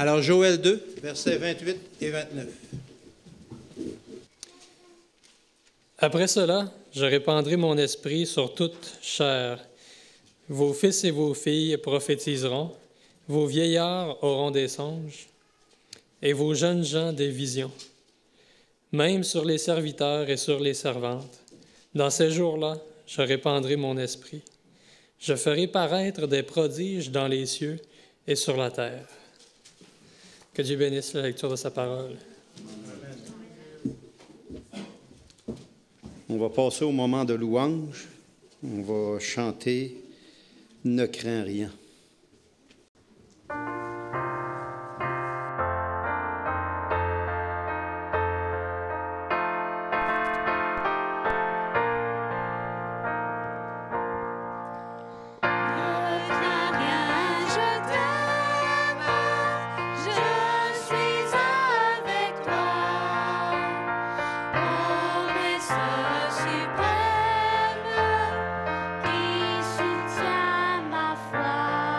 Alors, Joël 2, versets 28 et 29. Après cela, je répandrai mon esprit sur toute chair. Vos fils et vos filles prophétiseront, vos vieillards auront des songes, et vos jeunes gens des visions. Même sur les serviteurs et sur les servantes, dans ces jours-là, je répandrai mon esprit. Je ferai paraître des prodiges dans les cieux et sur la terre. Que Dieu bénisse la lecture de sa parole. On va passer au moment de louange. On va chanter « Ne crains rien ». Suprême qui soutient ma foi.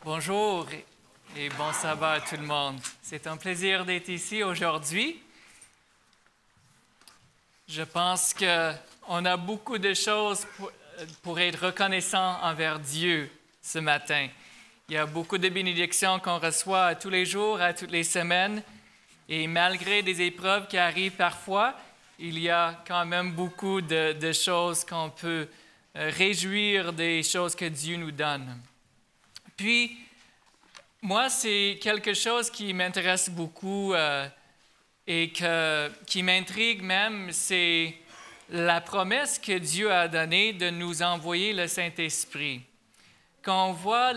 Bonjour et bon sabbat à tout le monde. C'est un plaisir d'être ici aujourd'hui. Je pense qu'on a beaucoup de choses pour être reconnaissant envers Dieu ce matin. Il y a beaucoup de bénédictions qu'on reçoit tous les jours, à toutes les semaines. Et malgré des épreuves qui arrivent parfois, il y a quand même beaucoup de choses qu'on peut réjouir des choses que Dieu nous donne. Puis, moi, c'est quelque chose qui m'intéresse beaucoup et qui m'intrigue même, c'est la promesse que Dieu a donnée de nous envoyer le Saint-Esprit. Quand on voit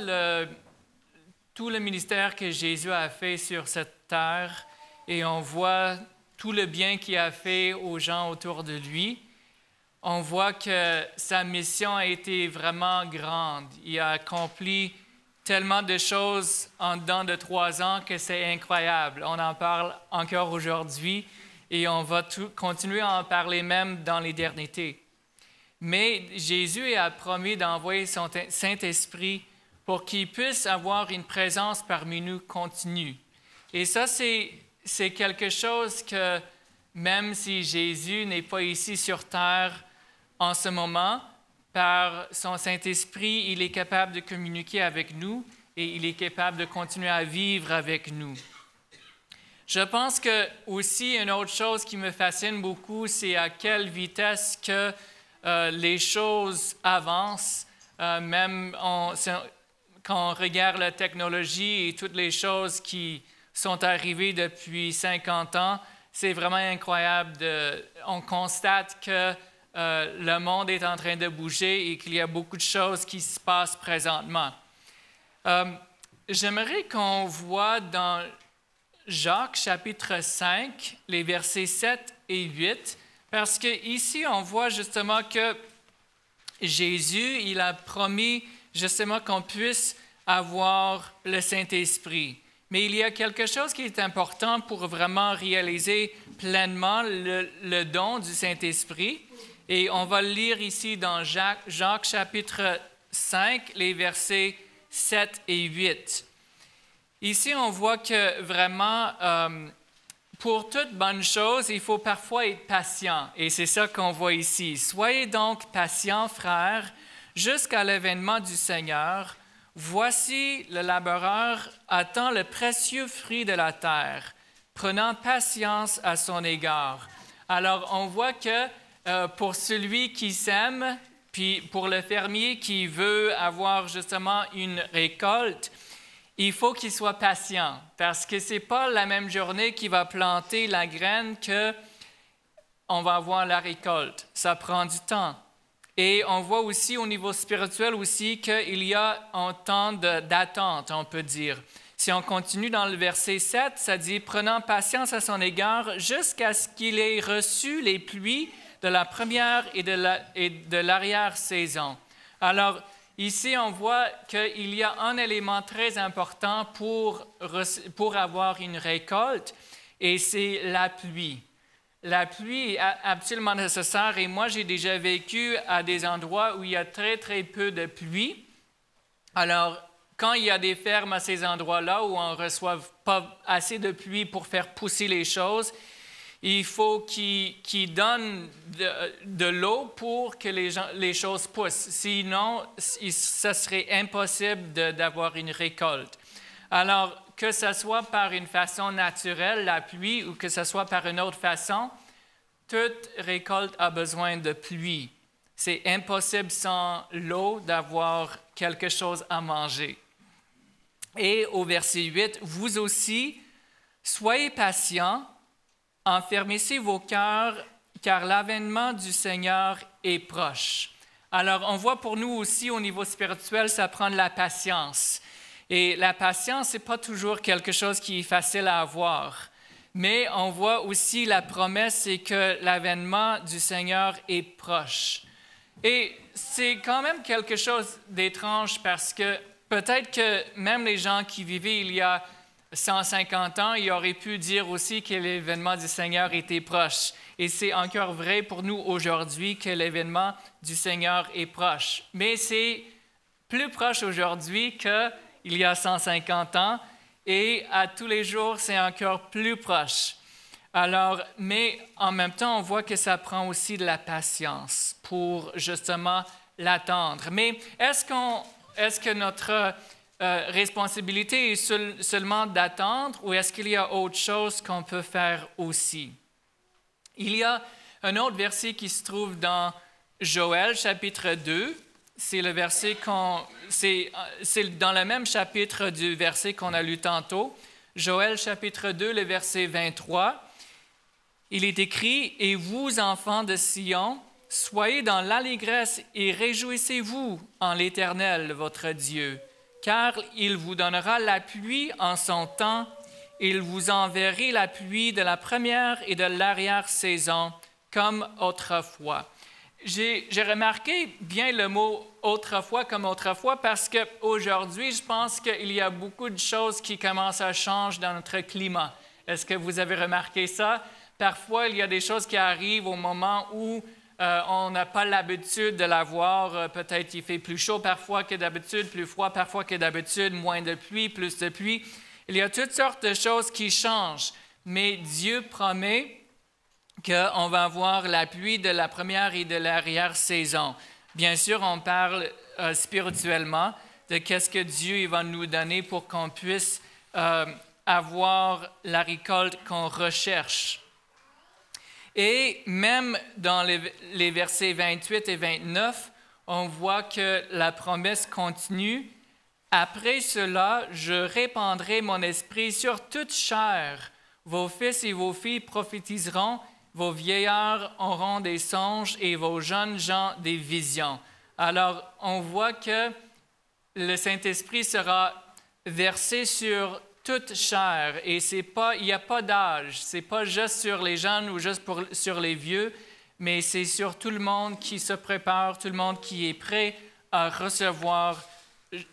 tout le ministère que Jésus a fait sur cette terre et on voit tout le bien qu'il a fait aux gens autour de lui, on voit que sa mission a été vraiment grande. Il a accompli tellement de choses en dedans de 3 ans que c'est incroyable. On en parle encore aujourd'hui et on va continuer à en parler même dans l'éternité. Mais Jésus a promis d'envoyer son Saint-Esprit pour qu'il puisse avoir une présence parmi nous continue. Et ça, c'est quelque chose que même si Jésus n'est pas ici sur terre en ce moment, par son Saint-Esprit, il est capable de communiquer avec nous et il est capable de continuer à vivre avec nous. Je pense que aussi une autre chose qui me fascine beaucoup, c'est à quelle vitesse que les choses avancent, même quand on regarde la technologie et toutes les choses qui sont arrivées depuis 50 ans, c'est vraiment incroyable. On constate que le monde est en train de bouger et qu'il y a beaucoup de choses qui se passent présentement. J'aimerais qu'on voit dans Jacques chapitre 5, les versets 7 et 8, parce qu'ici on voit justement que Jésus, il a promis justement qu'on puisse avoir le Saint-Esprit. Mais il y a quelque chose qui est important pour vraiment réaliser pleinement le don du Saint-Esprit. Et on va le lire ici dans Jacques chapitre 5, les versets 7 et 8. Ici, on voit que vraiment, pour toute bonne chose, il faut parfois être patient. Et c'est ça qu'on voit ici. Soyez donc patients, frères, jusqu'à l'avènement du Seigneur. Voici, le laboureur attend le précieux fruit de la terre, prenant patience à son égard. Alors, on voit que pour celui qui sème, puis pour le fermier qui veut avoir justement une récolte, il faut qu'il soit patient, parce que ce n'est pas la même journée qu'il va planter la graine qu'on va avoir la récolte. Ça prend du temps. Et on voit aussi au niveau spirituel aussi qu'il y a un temps d'attente, on peut dire. Si on continue dans le verset 7, ça dit « Prenant patience à son égard jusqu'à ce qu'il ait reçu les pluies de la première et de l'arrière-saison. » Alors, ici, on voit qu'il y a un élément très important pour avoir une récolte, et c'est la pluie. La pluie est absolument nécessaire, et moi, j'ai déjà vécu à des endroits où il y a très, très peu de pluie. Alors, quand il y a des fermes à ces endroits-là où on ne reçoit pas assez de pluie pour faire pousser les choses, il faut qu'ils donnent de l'eau pour que les choses poussent. Sinon, ça serait impossible d'avoir une récolte. Alors, que ce soit par une façon naturelle, la pluie, ou que ce soit par une autre façon, toute récolte a besoin de pluie. C'est impossible sans l'eau d'avoir quelque chose à manger. Et au verset 8, « Vous aussi, soyez patients, enfermissez vos cœurs, car l'avènement du Seigneur est proche. » Alors, on voit pour nous aussi, au niveau spirituel, ça prend de la patience. Et la patience, ce n'est pas toujours quelque chose qui est facile à avoir. Mais on voit aussi la promesse, c'est que l'avènement du Seigneur est proche. Et c'est quand même quelque chose d'étrange parce que peut-être que même les gens qui vivaient il y a 150 ans, ils auraient pu dire aussi que l'événement du Seigneur était proche. Et c'est encore vrai pour nous aujourd'hui que l'événement du Seigneur est proche. Mais c'est plus proche aujourd'hui qu'il il y a 150 ans, et à tous les jours, c'est encore plus proche. Alors, mais en même temps, on voit que ça prend aussi de la patience pour justement l'attendre. Mais est-ce que notre responsabilité est seulement d'attendre ou est-ce qu'il y a autre chose qu'on peut faire aussi? Il y a un autre verset qui se trouve dans Joël, chapitre 2. C'est le verset c'est dans le même chapitre du verset qu'on a lu tantôt. Joël, chapitre 2, le verset 23. Il est écrit, « Et vous, enfants de Sion, soyez dans l'allégresse et réjouissez-vous en l'Éternel, votre Dieu, car il vous donnera la pluie en son temps, il vous enverra la pluie de la première et de l'arrière-saison, comme autrefois. » J'ai remarqué bien le mot « autrefois » comme « autrefois » parce qu'aujourd'hui, je pense qu'il y a beaucoup de choses qui commencent à changer dans notre climat. Est-ce que vous avez remarqué ça? Parfois, il y a des choses qui arrivent au moment où on n'a pas l'habitude de la voir. Peut-être il fait plus chaud parfois que d'habitude, plus froid parfois que d'habitude, moins de pluie, plus de pluie. Il y a toutes sortes de choses qui changent, mais Dieu promet qu'on va avoir la pluie de la première et de l'arrière-saison. Bien sûr, on parle spirituellement de qu'est-ce que Dieu va nous donner pour qu'on puisse avoir la récolte qu'on recherche. Et même dans les versets 28 et 29, on voit que la promesse continue. « Après cela, je répandrai mon esprit sur toute chair. Vos fils et vos filles prophétiseront, vos vieillards auront des songes et vos jeunes gens des visions. » Alors, on voit que le Saint-Esprit sera versé sur toute chair et il n'y a pas d'âge. Ce n'est pas juste sur les jeunes ou juste sur les vieux, mais c'est sur tout le monde qui se prépare, tout le monde qui est prêt à recevoir le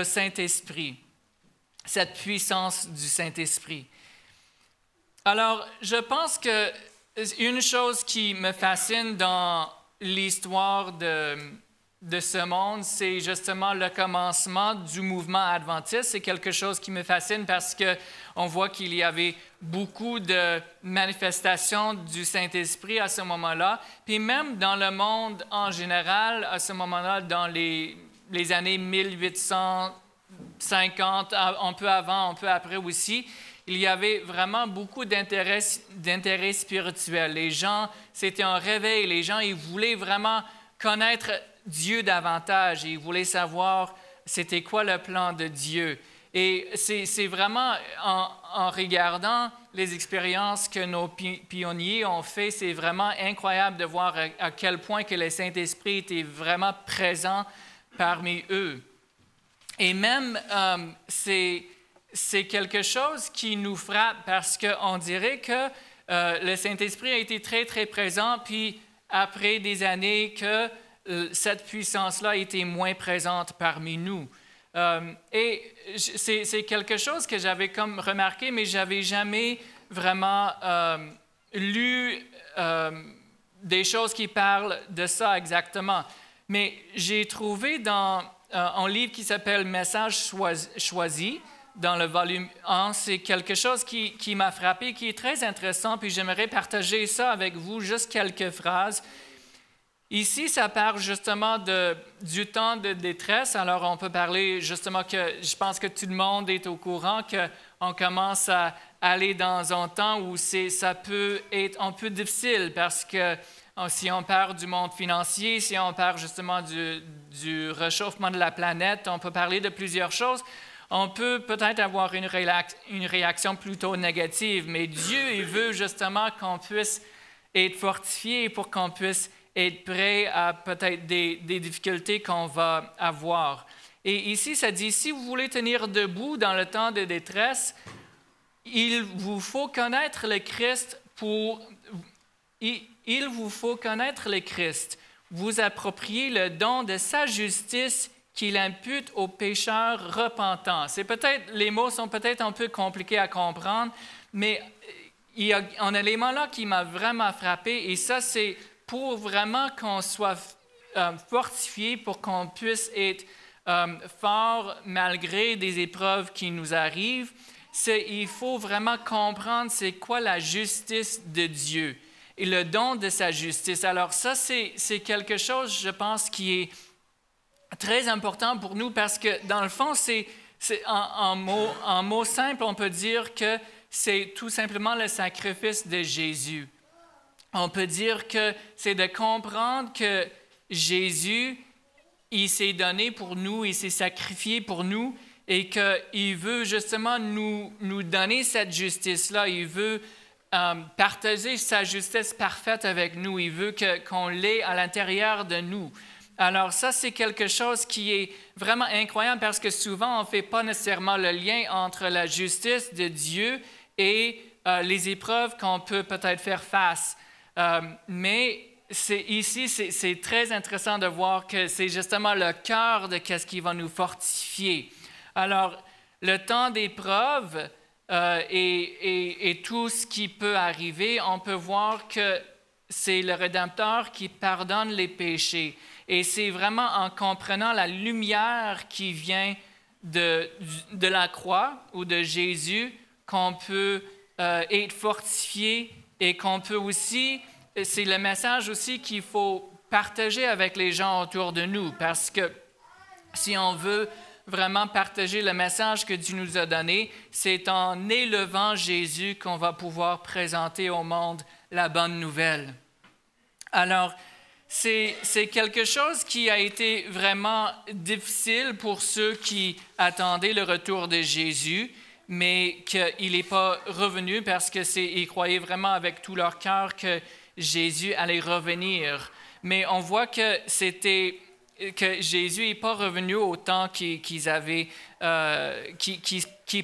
Saint-Esprit, cette puissance du Saint-Esprit. Alors, je pense qu'une chose qui me fascine dans l'histoire de ce monde, c'est justement le commencement du mouvement adventiste. C'est quelque chose qui me fascine parce qu'on voit qu'il y avait beaucoup de manifestations du Saint-Esprit à ce moment-là. Puis même dans le monde en général, à ce moment-là, dans les années 1850, un peu avant, un peu après aussi, il y avait vraiment beaucoup d'intérêt spirituel. Les gens, c'était un réveil. Les gens, ils voulaient vraiment connaître Dieu davantage. Ils voulaient savoir c'était quoi le plan de Dieu. Et c'est vraiment en regardant les expériences que nos pionniers ont fait, c'est vraiment incroyable de voir à quel point que le Saint-Esprit était vraiment présent parmi eux. Et même, c'est quelque chose qui nous frappe parce qu'on dirait que le Saint-Esprit a été très, très présent, puis après des années que cette puissance-là a été moins présente parmi nous. Et c'est quelque chose que j'avais comme remarqué, mais je n'avais jamais vraiment lu des choses qui parlent de ça exactement. Mais j'ai trouvé dans un livre qui s'appelle « Message choisi », dans le volume 1, c'est quelque chose qui m'a frappé, qui est très intéressant, puis j'aimerais partager ça avec vous, juste quelques phrases. Ici, ça parle justement du temps de détresse. Alors, on peut parler justement que je pense que tout le monde est au courant qu'on commence à aller dans un temps où ça peut être un peu difficile parce que si on parle du monde financier, si on parle justement du réchauffement de la planète, on peut parler de plusieurs choses. On peut peut-être avoir une réaction plutôt négative, mais Dieu, il veut justement qu'on puisse être fortifié pour qu'on puisse être prêt à peut-être des difficultés qu'on va avoir. Et ici, ça dit, si vous voulez tenir debout dans le temps de détresse, il vous faut connaître le Christ il vous faut connaître le Christ, vous approprier le don de sa justice qu'il impute aux pécheurs repentants. Les mots sont peut-être un peu compliqués à comprendre, mais il y a un élément là qui m'a vraiment frappé, et ça, c'est pour vraiment qu'on soit fortifié, pour qu'on puisse être fort malgré des épreuves qui nous arrivent. Il faut vraiment comprendre c'est quoi la justice de Dieu et le don de sa justice. Alors ça, c'est quelque chose, je pense, qui est très important pour nous parce que, dans le fond, en mots simples, on peut dire que c'est tout simplement le sacrifice de Jésus. On peut dire que c'est de comprendre que Jésus, il s'est donné pour nous, il s'est sacrifié pour nous et qu'il veut justement nous donner cette justice-là. Il veut partager sa justice parfaite avec nous. Il veut qu'on l'ait à l'intérieur de nous. Alors ça, c'est quelque chose qui est vraiment incroyable parce que souvent, on ne fait pas nécessairement le lien entre la justice de Dieu et les épreuves qu'on peut peut-être faire face. Mais ici, c'est très intéressant de voir que c'est justement le cœur de ce qui va nous fortifier. Alors, le temps d'épreuve et tout ce qui peut arriver, on peut voir que c'est le Rédempteur qui pardonne les péchés. Et c'est vraiment en comprenant la lumière qui vient de la croix ou de Jésus qu'on peut être fortifié et qu'on peut aussi, c'est le message aussi qu'il faut partager avec les gens autour de nous parce que si on veut vraiment partager le message que Dieu nous a donné, c'est en élevant Jésus qu'on va pouvoir présenter au monde la bonne nouvelle. Alors, c'est quelque chose qui a été vraiment difficile pour ceux qui attendaient le retour de Jésus, mais qu'il n'est pas revenu parce qu'ils croyaient vraiment avec tout leur cœur que Jésus allait revenir. Mais on voit que Jésus n'est pas revenu au temps qu'ils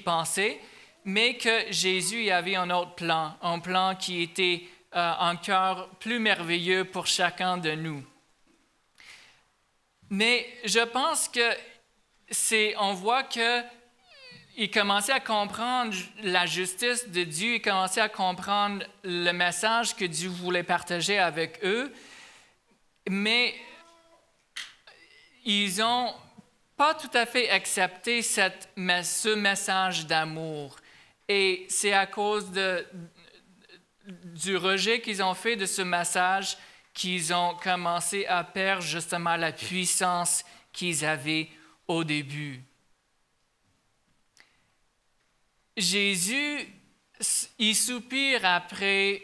pensaient, mais que Jésus avait un autre plan, un plan qui était encore plus merveilleux pour chacun de nous. Mais je pense que on voit qu'il commençait à comprendre la justice de Dieu, il commençait à comprendre le message que Dieu voulait partager avec eux, mais ils n'ont pas tout à fait accepté ce message d'amour. Et c'est à cause du rejet qu'ils ont fait de ce message qu'ils ont commencé à perdre justement la puissance qu'ils avaient au début. Jésus, il soupire après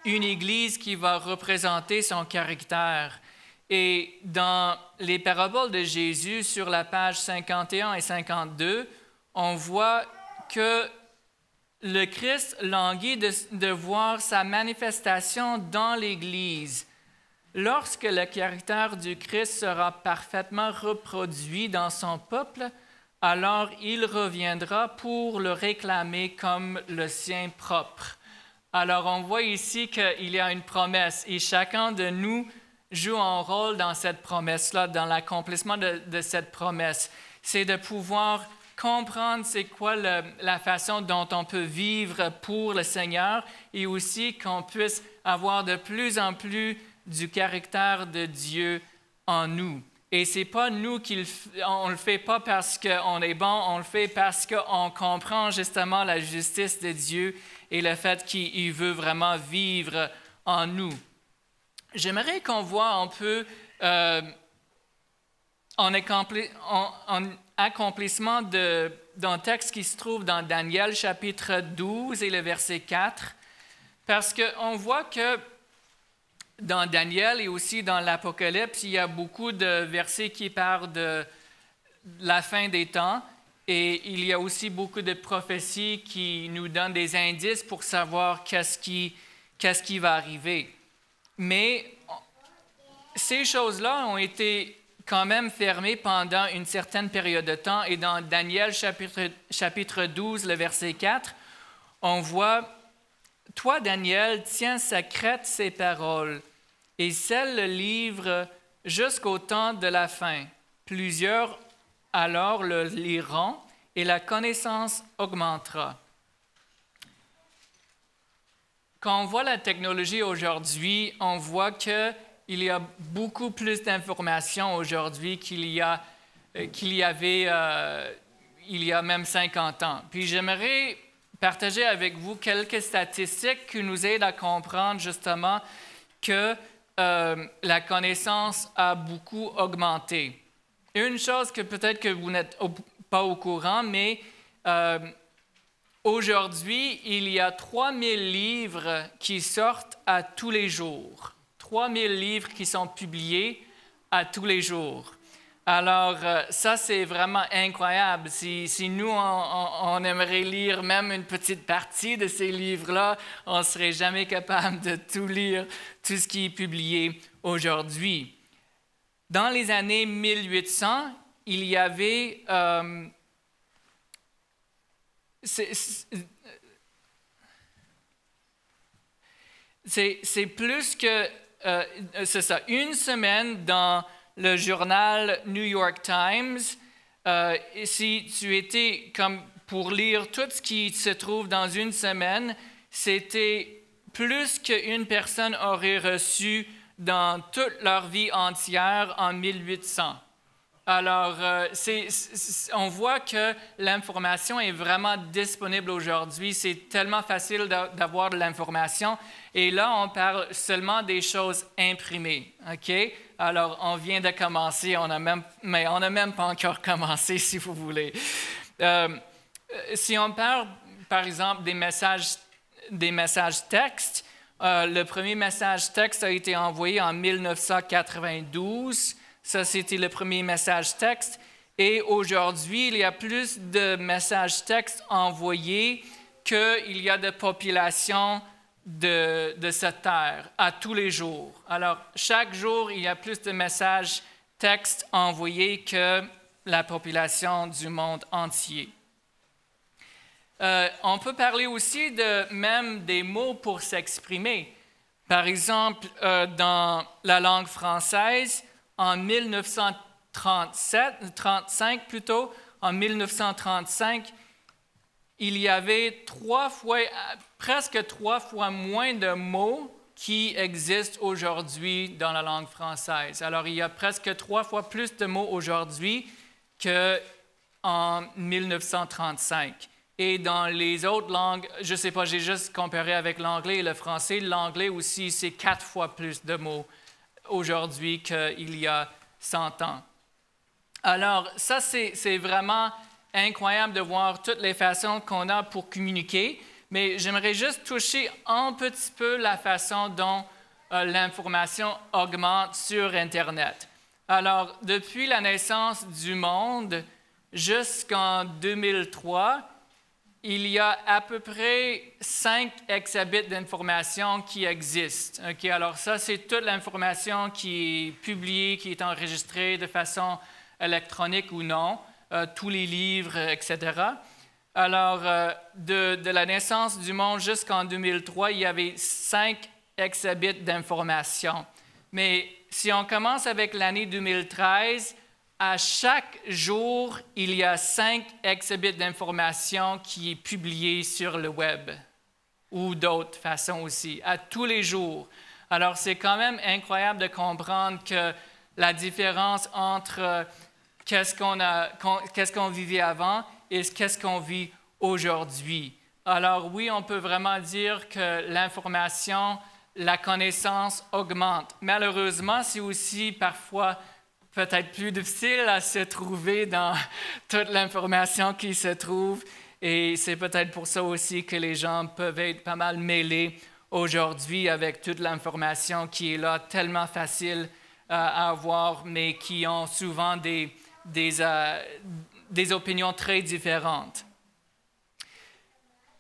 une Église qui va représenter son caractère. Et dans les paraboles de Jésus, sur la page 51 et 52, on voit que le Christ languit de voir sa manifestation dans l'Église. Lorsque le caractère du Christ sera parfaitement reproduit dans son peuple, alors il reviendra pour le réclamer comme le sien propre. Alors on voit ici qu'il y a une promesse et chacun de nous joue un rôle dans cette promesse-là, dans l'accomplissement de cette promesse. C'est de pouvoir comprendre c'est quoi la façon dont on peut vivre pour le Seigneur et aussi qu'on puisse avoir de plus en plus du caractère de Dieu en nous. Et ce n'est pas nous on ne le fait pas parce qu'on est bon, on le fait parce qu'on comprend justement la justice de Dieu et le fait qu'il veut vraiment vivre en nous. J'aimerais qu'on voit un peu en accomplissement d'un texte qui se trouve dans Daniel chapitre 12 et le verset 4, parce qu'on voit que dans Daniel et aussi dans l'Apocalypse, il y a beaucoup de versets qui parlent de la fin des temps et il y a aussi beaucoup de prophéties qui nous donnent des indices pour savoir qu'est-ce qui va arriver. Mais ces choses-là ont été quand même fermées pendant une certaine période de temps et dans Daniel chapitre 12, le verset 4, on voit « Toi, Daniel, tiens secrètes ces paroles et scelle le livre jusqu'au temps de la fin. Plusieurs alors le liront et la connaissance augmentera. » Quand on voit la technologie aujourd'hui, on voit qu'il y a beaucoup plus d'informations aujourd'hui qu'il y a qu'il y avait il y a même 50 ans. Puis j'aimerais partager avec vous quelques statistiques qui nous aident à comprendre justement que la connaissance a beaucoup augmenté. Une chose que peut-être que vous n'êtes pas au courant, mais aujourd'hui, il y a 3000 livres qui sortent à tous les jours. 3000 livres qui sont publiés à tous les jours. Alors, ça, c'est vraiment incroyable. Si nous, on aimerait lire même une petite partie de ces livres-là, on ne serait jamais capable de tout lire, tout ce qui est publié aujourd'hui. Dans les années 1800, il y avait... c'est plus que... c'est ça, une semaine dans le journal New York Times, si tu étais comme pour lire tout ce qui se trouve dans une semaine, c'était plus qu'une personne aurait reçu dans toute leur vie entière en 1800. Alors, on voit que l'information est vraiment disponible aujourd'hui. C'est tellement facile d'avoir de l'information. Et là, on parle seulement des choses imprimées. OK? Alors, on vient de commencer, mais on n'a même pas encore commencé, si vous voulez. Si on parle, par exemple, des messages textes, le premier message texte a été envoyé en 1992. Ça, c'était le premier message texte. Et aujourd'hui, il y a plus de messages textes envoyés qu'il y a de population de cette terre à tous les jours. Alors, chaque jour, il y a plus de messages textes envoyés que la population du monde entier. On peut parler aussi même des mots pour s'exprimer. Par exemple, dans la langue française, en 1935 plutôt, en 1935, il y avait presque 3 fois moins de mots qui existent aujourd'hui dans la langue française. Alors, il y a presque 3 fois plus de mots aujourd'hui qu'en 1935. Et dans les autres langues, je ne sais pas, j'ai juste comparé avec l'anglais et le français. L'anglais aussi, c'est 4 fois plus de mots aujourd'hui qu'il y a 100 ans. Alors, ça, c'est vraiment incroyable de voir toutes les façons qu'on a pour communiquer, mais j'aimerais juste toucher un petit peu la façon dont l'information augmente sur Internet. Alors, depuis la naissance du monde jusqu'en 2003, il y a à peu près 5 exabits d'information qui existent. Okay? Alors ça, c'est toute l'information qui est publiée, qui est enregistrée de façon électronique ou non, tous les livres, etc. Alors, de la naissance du monde jusqu'en 2003, il y avait 5 exabits d'information. Mais si on commence avec l'année 2013, à chaque jour, il y a 5 exabits d'information qui est publié sur le web ou d'autres façons aussi, à tous les jours. Alors, c'est quand même incroyable de comprendre que la différence entre qu'est-ce qu'on vivait avant et qu'est-ce qu'on vit aujourd'hui. Alors oui, on peut vraiment dire que l'information, la connaissance augmente. Malheureusement, c'est aussi parfois peut-être plus difficile à se trouver dans toute l'information qui se trouve. Et c'est peut-être pour ça aussi que les gens peuvent être pas mal mêlés aujourd'hui avec toute l'information qui est là, tellement facile à avoir, mais qui ont souvent des opinions très différentes.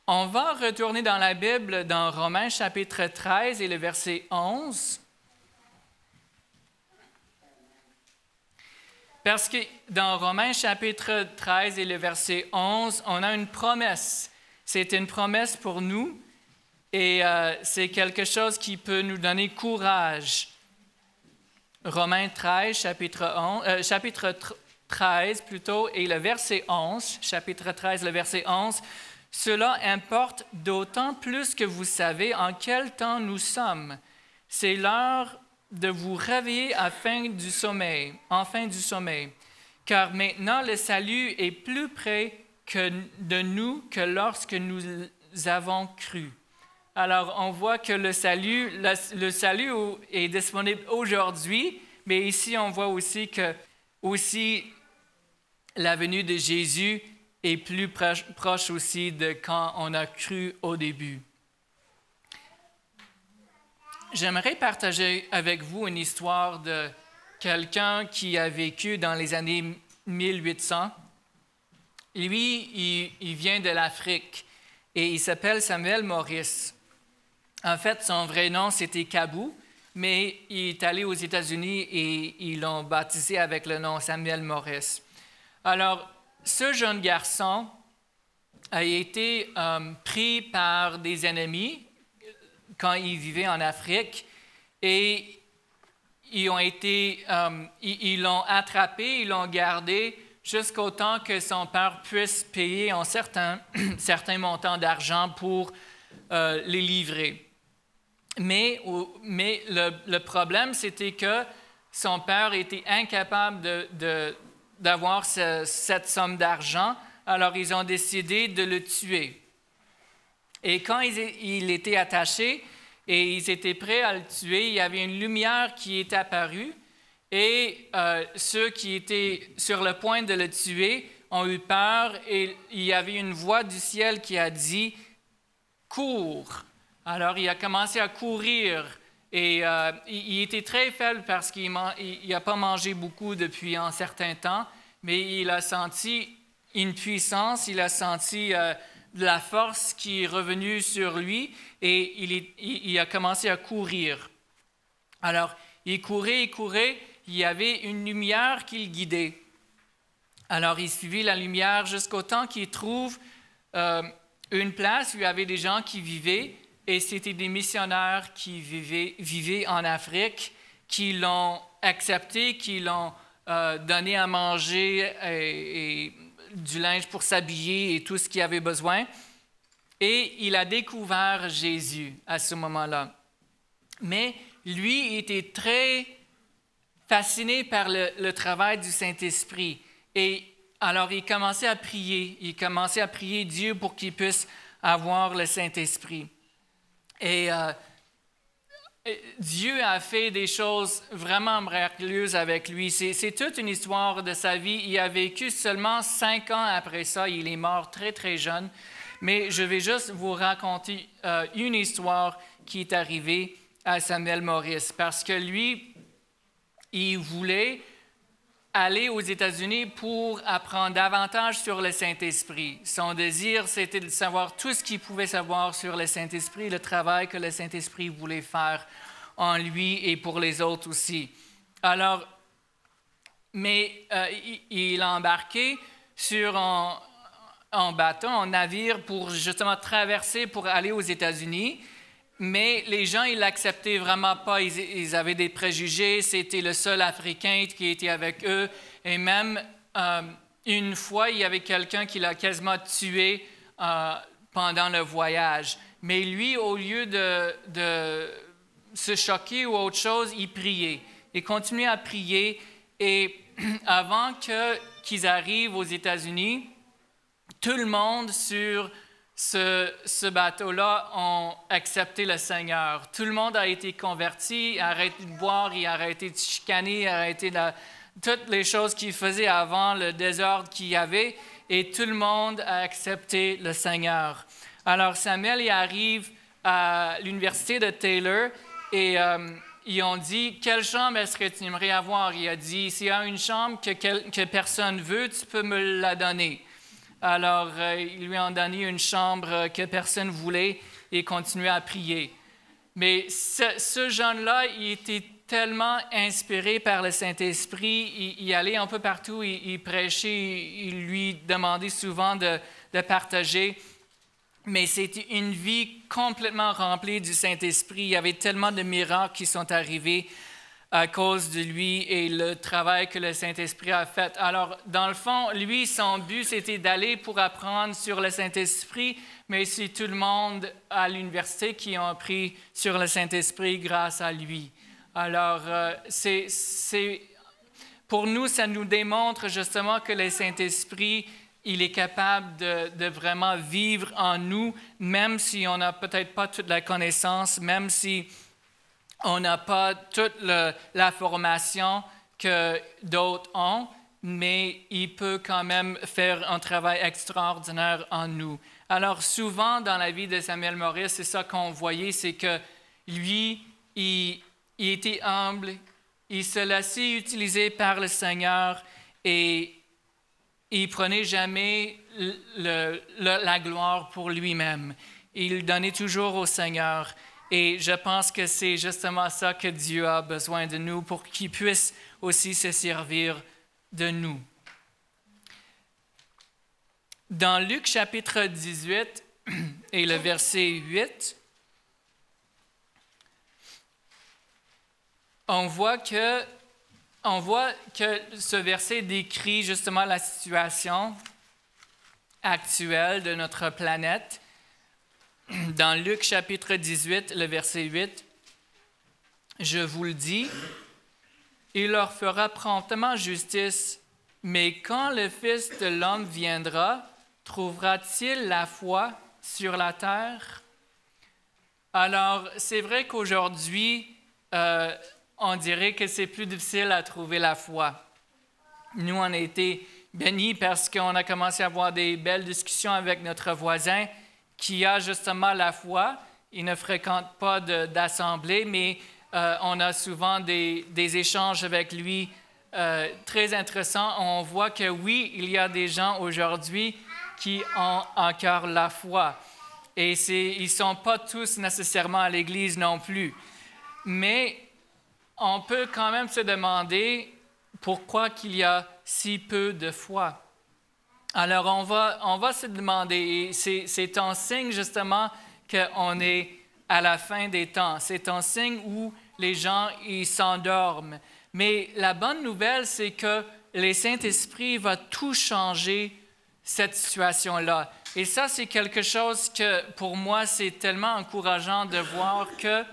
On va retourner dans la Bible, dans Romains chapitre 13 et le verset 11. Parce que dans Romains chapitre 13 et le verset 11, on a une promesse. C'est une promesse pour nous et c'est quelque chose qui peut nous donner courage. Romains 13, chapitre 13 plutôt, et le verset 11, chapitre 13, le verset 11, « Cela importe d'autant plus que vous savez en quel temps nous sommes. C'est l'heure de vous réveiller enfin du sommeil, car maintenant le salut est plus près de nous que lorsque nous avons cru. Alors, on voit que le salut est disponible aujourd'hui, mais ici, on voit aussi que la venue de Jésus est plus proche aussi de quand on a cru au début. J'aimerais partager avec vous une histoire de quelqu'un qui a vécu dans les années 1800. Lui, il vient de l'Afrique et il s'appelle Samuel Morris. En fait, son vrai nom, c'était Kabou, mais il est allé aux États-Unis et ils l'ont baptisé avec le nom Samuel Morris. Alors, ce jeune garçon a été pris par des ennemis quand il vivait en Afrique et ils l'ont attrapé, ils l'ont gardé jusqu'au temps que son père puisse payer un certain montant d'argent pour les livrer. Mais le problème, c'était que son père était incapable d'avoir cette somme d'argent, alors ils ont décidé de le tuer. Et quand il était attaché et ils étaient prêts à le tuer, il y avait une lumière qui est apparue et ceux qui étaient sur le point de le tuer ont eu peur et il y avait une voix du ciel qui a dit « Cours ». Alors il a commencé à courir et il était très faible parce qu'il n'a pas mangé beaucoup depuis un certain temps, mais il a senti une puissance, il a senti de la force qui est revenue sur lui et il a commencé à courir. Alors, il courait, il y avait une lumière qui le guidait. Alors, il suivit la lumière jusqu'au temps qu'il trouve une place où il y avait des gens qui vivaient et c'était des missionnaires qui vivaient en Afrique, qui l'ont accepté, qui l'ont donné à manger et du linge pour s'habiller et tout ce qu'il avait besoin. Et il a découvert Jésus à ce moment-là. Mais lui, il était très fasciné par le travail du Saint-Esprit. Et alors, il commençait à prier. Il commençait à prier Dieu pour qu'il puisse avoir le Saint-Esprit. Et Dieu a fait des choses vraiment miraculeuses avec lui. C'est toute une histoire de sa vie. Il a vécu seulement 5 ans après ça. Il est mort très, très jeune. Mais je vais juste vous raconter une histoire qui est arrivée à Samuel Morris. Parce que lui, il voulait aller aux États-Unis pour apprendre davantage sur le Saint-Esprit. Son désir, c'était de savoir tout ce qu'il pouvait savoir sur le Saint-Esprit, le travail que le Saint-Esprit voulait faire en lui et pour les autres aussi. Alors, mais il a embarqué sur un bateau, un navire pour justement traverser, pour aller aux États-Unis. Mais les gens, ils l'acceptaient vraiment pas. Ils avaient des préjugés. C'était le seul Africain qui était avec eux. Et même une fois, il y avait quelqu'un qui l'a quasiment tué pendant le voyage. Mais lui, au lieu de se choquer ou autre chose, il priait. Il continuait à prier. Et avant qu'ils arrivent aux États-Unis, tout le monde sur ce bateau-là ont accepté le Seigneur. Tout le monde a été converti, a arrêté de boire, il a arrêté de chicaner, a arrêté toutes les choses qu'il faisait avant, le désordre qu'il y avait, et tout le monde a accepté le Seigneur. Alors Samuel il arrive à l'université de Taylor et ils ont dit « Quelle chambre est-ce que tu aimerais avoir? » Il a dit « S'il y a une chambre que personne veut, tu peux me la donner. » Alors, ils lui ont donné une chambre que personne ne voulait et continuait à prier. Mais ce jeune-là, il était tellement inspiré par le Saint-Esprit, il allait un peu partout, il prêchait, il lui demandait souvent de partager. Mais c'était une vie complètement remplie du Saint-Esprit. Il y avait tellement de miracles qui sont arrivés à cause de lui et le travail que le Saint-Esprit a fait. Alors, dans le fond, lui, son but, c'était d'aller pour apprendre sur le Saint-Esprit, mais c'est tout le monde à l'université qui ont appris sur le Saint-Esprit grâce à lui. Alors, pour nous, ça nous démontre justement que le Saint-Esprit, il est capable de vraiment vivre en nous, même si on n'a peut-être pas toute la connaissance, même si on n'a pas toute la formation que d'autres ont, mais il peut quand même faire un travail extraordinaire en nous. Alors souvent dans la vie de Samuel Maurice, c'est ça qu'on voyait, c'est que lui, il était humble, il se laissait utiliser par le Seigneur et il prenait jamais la gloire pour lui-même. Il donnait toujours au Seigneur. Et je pense que c'est justement ça que Dieu a besoin de nous pour qu'il puisse aussi se servir de nous. Dans Luc chapitre 18 et le verset 8, on voit que ce verset décrit justement la situation actuelle de notre planète. Dans Luc chapitre 18, le verset 8, « Je vous le dis, il leur fera promptement justice, mais quand le Fils de l'homme viendra, trouvera-t-il la foi sur la terre? » Alors, c'est vrai qu'aujourd'hui, on dirait que c'est plus difficile à trouver la foi. Nous, on a été bénis parce qu'on a commencé à avoir des belles discussions avec notre voisin qui a justement la foi. Il ne fréquente pas d'assemblée, mais on a souvent des échanges avec lui très intéressants. On voit que oui, il y a des gens aujourd'hui qui ont encore la foi. Et ils ne sont pas tous nécessairement à l'Église non plus. Mais on peut quand même se demander pourquoi il y a si peu de foi. Alors, on va se demander, et c'est un signe justement qu'on est à la fin des temps. C'est un signe où les gens ils s'endorment. Mais la bonne nouvelle, c'est que le Saint-Esprit va tout changer cette situation-là. Et ça, c'est quelque chose que, pour moi, c'est tellement encourageant de voir que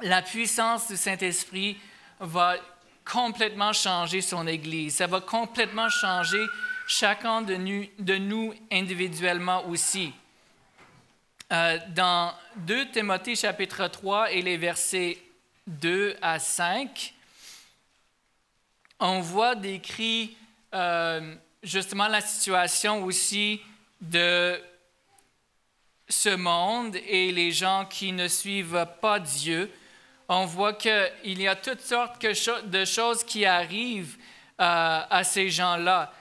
la puissance du Saint-Esprit va complètement changer son Église. Ça va complètement changer chacun de nous individuellement aussi. Dans 2 Timothée chapitre 3 et les versets 2 à 5, on voit décrit justement la situation aussi de ce monde et les gens qui ne suivent pas Dieu. On voit qu'il y a toutes sortes de choses qui arrivent à ces gens-là.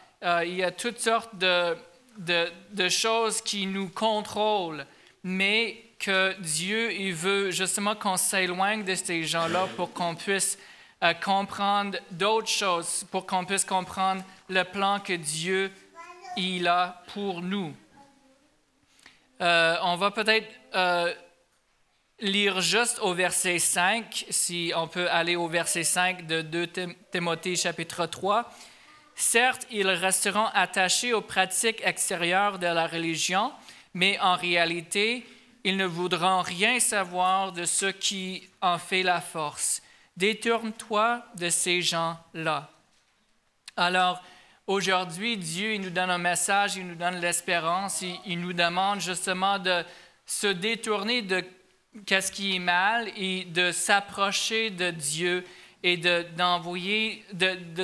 Il y a toutes sortes de choses qui nous contrôlent, mais que Dieu il veut justement qu'on s'éloigne de ces gens-là pour qu'on puisse comprendre d'autres choses, pour qu'on puisse comprendre le plan que Dieu il a pour nous. On va peut-être lire juste au verset 5, si on peut aller au verset 5 de 2 Timothée chapitre 3. « Certes, ils resteront attachés aux pratiques extérieures de la religion, mais en réalité, ils ne voudront rien savoir de ce qui en fait la force. Détourne-toi de ces gens-là. » Alors, aujourd'hui, Dieu il nous donne un message, il nous donne l'espérance, il nous demande justement de se détourner de qu'est-ce qui est mal et de s'approcher de Dieu et de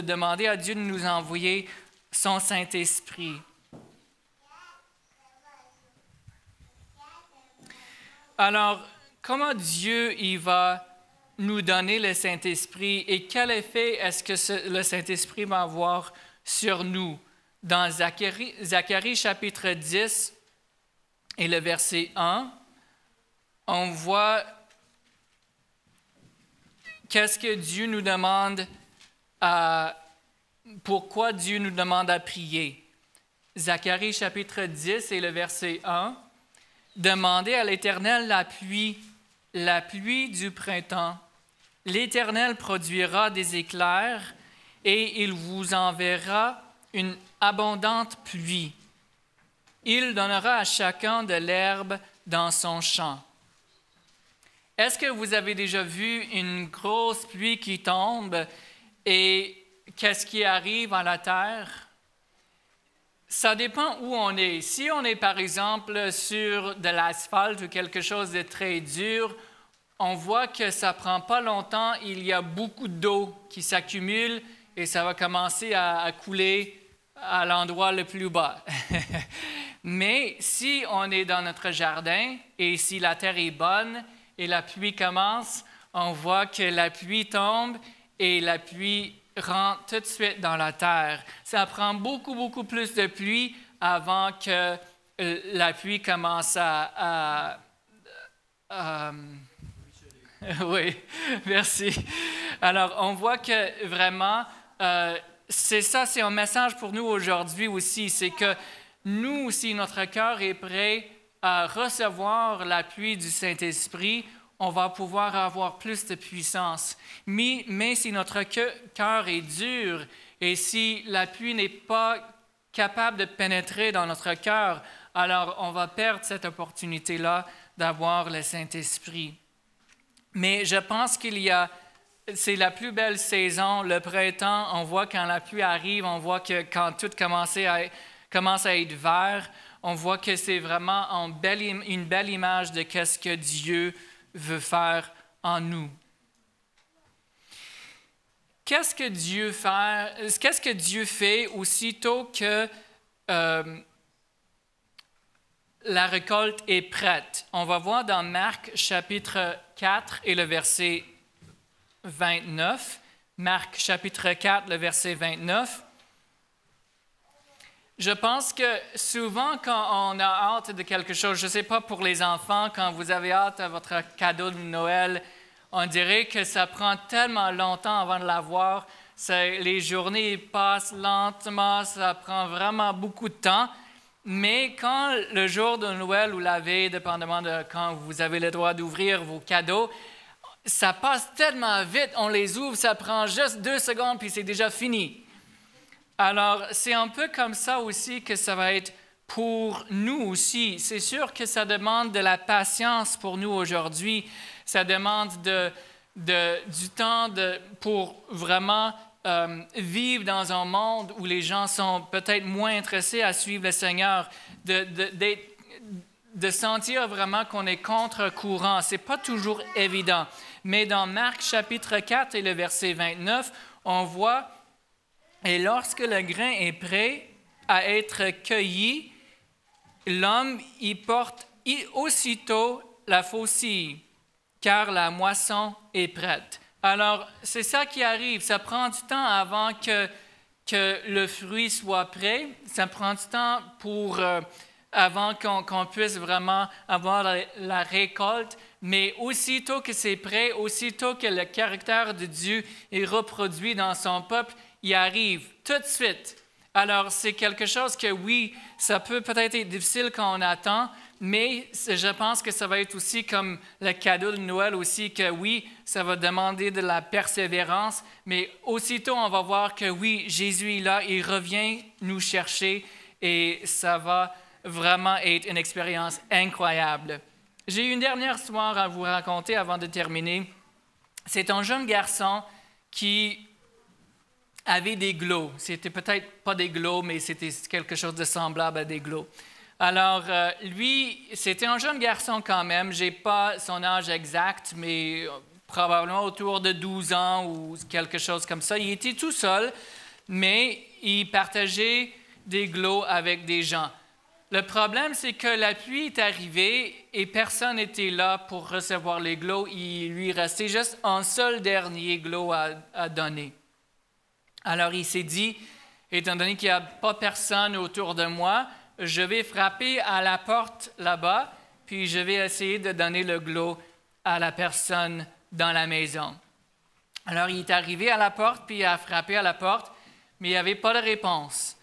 demander à Dieu de nous envoyer son Saint-Esprit. Alors, comment Dieu il va nous donner le Saint-Esprit et quel effet est-ce que le Saint-Esprit va avoir sur nous? Dans Zacharie chapitre 10 et le verset 1, on voit qu'est-ce que Dieu nous demande pourquoi Dieu nous demande à prier. Zacharie chapitre 10 et le verset 1, « Demandez à l'Éternel la pluie du printemps. L'Éternel produira des éclairs et il vous enverra une abondante pluie. Il donnera à chacun de l'herbe dans son champ. » Est-ce que vous avez déjà vu une grosse pluie qui tombe et qu'est-ce qui arrive à la terre? Ça dépend où on est. Si on est, par exemple, sur de l'asphalte ou quelque chose de très dur, on voit que ça ne prend pas longtemps, il y a beaucoup d'eau qui s'accumule et ça va commencer à couler à l'endroit le plus bas. Mais si on est dans notre jardin et si la terre est bonne et la pluie commence, on voit que la pluie tombe et la pluie rentre tout de suite dans la terre. Ça prend beaucoup, beaucoup plus de pluie avant que la pluie commence à oui, merci. Alors, on voit que vraiment, c'est ça, c'est un message pour nous aujourd'hui aussi, c'est que nous aussi, notre cœur est prêt à recevoir l'appui du Saint-Esprit, on va pouvoir avoir plus de puissance. Mais si notre cœur est dur et si l'appui n'est pas capable de pénétrer dans notre cœur, alors on va perdre cette opportunité-là d'avoir le Saint-Esprit. Mais je pense c'est la plus belle saison, le printemps. On voit quand la pluie arrive, on voit que quand tout commence à être vert, on voit que c'est vraiment une belle image de ce que Dieu veut faire en nous. Qu'est-ce que Dieu fait aussitôt que la récolte est prête? On va voir dans Marc chapitre 4 et le verset 29. Marc chapitre 4, le verset 29. Je pense que souvent, quand on a hâte de quelque chose, je ne sais pas pour les enfants, quand vous avez hâte à votre cadeau de Noël, on dirait que ça prend tellement longtemps avant de l'avoir. Les journées passent lentement, ça prend vraiment beaucoup de temps. Mais quand le jour de Noël ou la veille, dépendamment de quand vous avez le droit d'ouvrir vos cadeaux, ça passe tellement vite, on les ouvre, ça prend juste 2 secondes, puis c'est déjà fini. Alors, c'est un peu comme ça aussi que ça va être pour nous aussi. C'est sûr que ça demande de la patience pour nous aujourd'hui. Ça demande du temps pour vraiment vivre dans un monde où les gens sont peut-être moins intéressés à suivre le Seigneur, de sentir vraiment qu'on est contre-courant. Ce n'est pas toujours évident. Mais dans Marc chapitre 4 et le verset 29, on voit « Et lorsque le grain est prêt à être cueilli, l'homme y porte aussitôt la faucille, car la moisson est prête. » Alors, c'est ça qui arrive. Ça prend du temps avant que le fruit soit prêt. Ça prend du temps avant qu'on puisse vraiment avoir la récolte. Mais aussitôt que c'est prêt, aussitôt que le caractère de Dieu est reproduit dans son peuple, il arrive tout de suite. Alors, c'est quelque chose que, oui, ça peut peut-être être difficile quand on attend, mais je pense que ça va être aussi comme le cadeau de Noël aussi, que oui, ça va demander de la persévérance, mais aussitôt on va voir que oui, Jésus est là, il revient nous chercher et ça va vraiment être une expérience incroyable. J'ai une dernière histoire à vous raconter avant de terminer. C'est un jeune garçon qui avait des glows. C'était peut-être pas des glows, mais c'était quelque chose de semblable à des glows. Alors, lui, c'était un jeune garçon quand même. Je n'ai pas son âge exact, mais probablement autour de 12 ans ou quelque chose comme ça. Il était tout seul, mais il partageait des glows avec des gens. Le problème, c'est que la pluie est arrivée et personne n'était là pour recevoir les glows. Il lui restait juste un seul dernier glow à donner. Alors, il s'est dit, étant donné qu'il n'y a pas personne autour de moi, je vais frapper à la porte là-bas, puis je vais essayer de donner le glow à la personne dans la maison. Alors, il est arrivé à la porte, puis il a frappé à la porte, mais il n'y avait pas de réponse.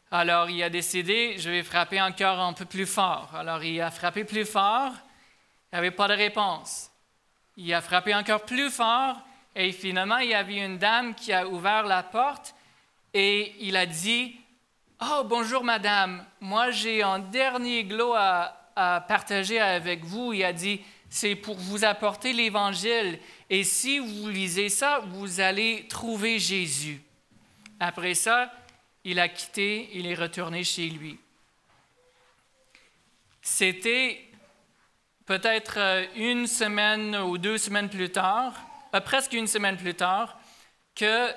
Alors, il a décidé, je vais frapper encore un peu plus fort. Alors, il a frappé plus fort, il n'y avait pas de réponse. Il a frappé encore plus fort, et finalement, il y avait une dame qui a ouvert la porte, et il a dit, « Oh, bonjour madame, moi j'ai un dernier glow à partager avec vous. » Il a dit, « C'est pour vous apporter l'Évangile. Et si vous lisez ça, vous allez trouver Jésus. » Après ça, il a quitté, il est retourné chez lui. C'était peut-être une semaine ou 2 semaines plus tard, presque une semaine plus tard, que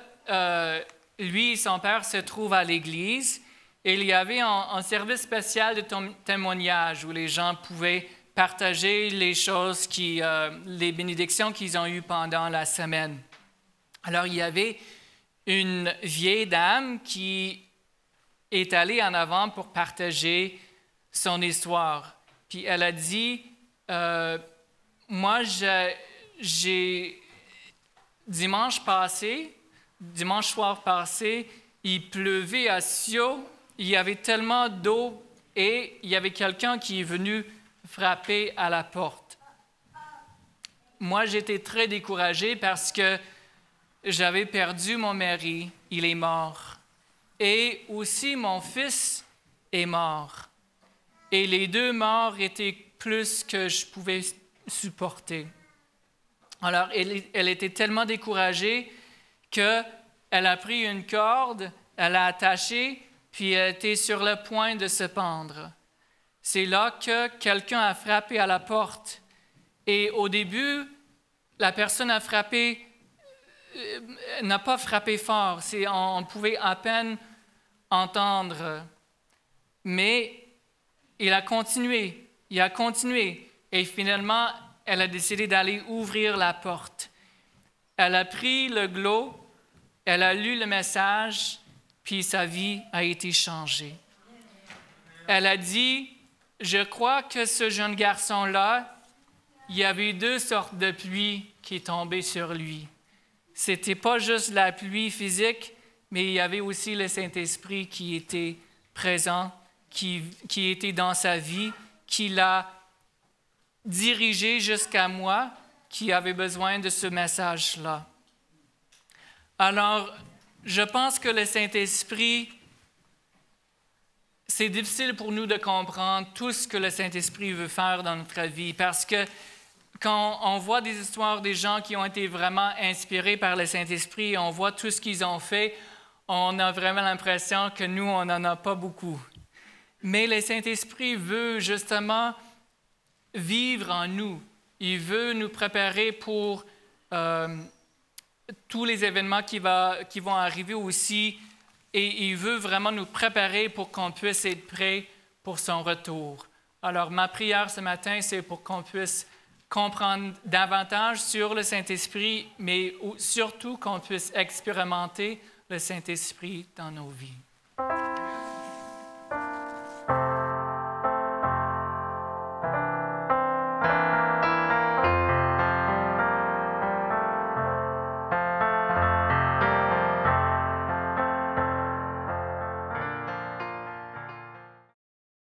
lui et son père se trouvent à l'église. Et il y avait un service spécial de témoignage où les gens pouvaient partager les choses, les bénédictions qu'ils ont eues pendant la semaine. Alors, il y avait une vieille dame qui est allée en avant pour partager son histoire. Puis elle a dit, moi, dimanche soir passé, il pleuvait à Sio, il y avait tellement d'eau et il y avait quelqu'un qui est venu frapper à la porte. Moi, j'étais très découragé parce que j'avais perdu mon mari, il est mort. Et aussi, mon fils est mort. Et les 2 morts étaient plus que je pouvais supporter. Alors, elle était tellement découragée qu'elle a pris une corde, elle l'a attachée, puis elle était sur le point de se pendre. C'est là que quelqu'un a frappé à la porte. Et au début, la personne n'a pas frappé fort. On pouvait à peine entendre. Mais il a continué. Et finalement, elle a décidé d'aller ouvrir la porte. Elle a pris le glos, elle a lu le message, puis sa vie a été changée. Elle a dit, je crois que ce jeune garçon-là, il y avait 2 sortes de pluie qui tombaient sur lui. C'était pas juste la pluie physique, mais il y avait aussi le Saint-Esprit qui était présent, qui était dans sa vie, qui l'a dirigé jusqu'à moi, qui avait besoin de ce message-là. Alors, je pense que le Saint-Esprit, c'est difficile pour nous de comprendre tout ce que le Saint-Esprit veut faire dans notre vie, parce que quand on voit des histoires des gens qui ont été vraiment inspirés par le Saint-Esprit, on voit tout ce qu'ils ont fait, on a vraiment l'impression que nous, on n'en a pas beaucoup. Mais le Saint-Esprit veut justement vivre en nous. Il veut nous préparer pour tous les événements qui vont arriver aussi, et il veut vraiment nous préparer pour qu'on puisse être prêts pour son retour. Alors, ma prière ce matin, c'est pour qu'on puisse comprendre davantage sur le Saint-Esprit, mais surtout qu'on puisse expérimenter le Saint-Esprit dans nos vies.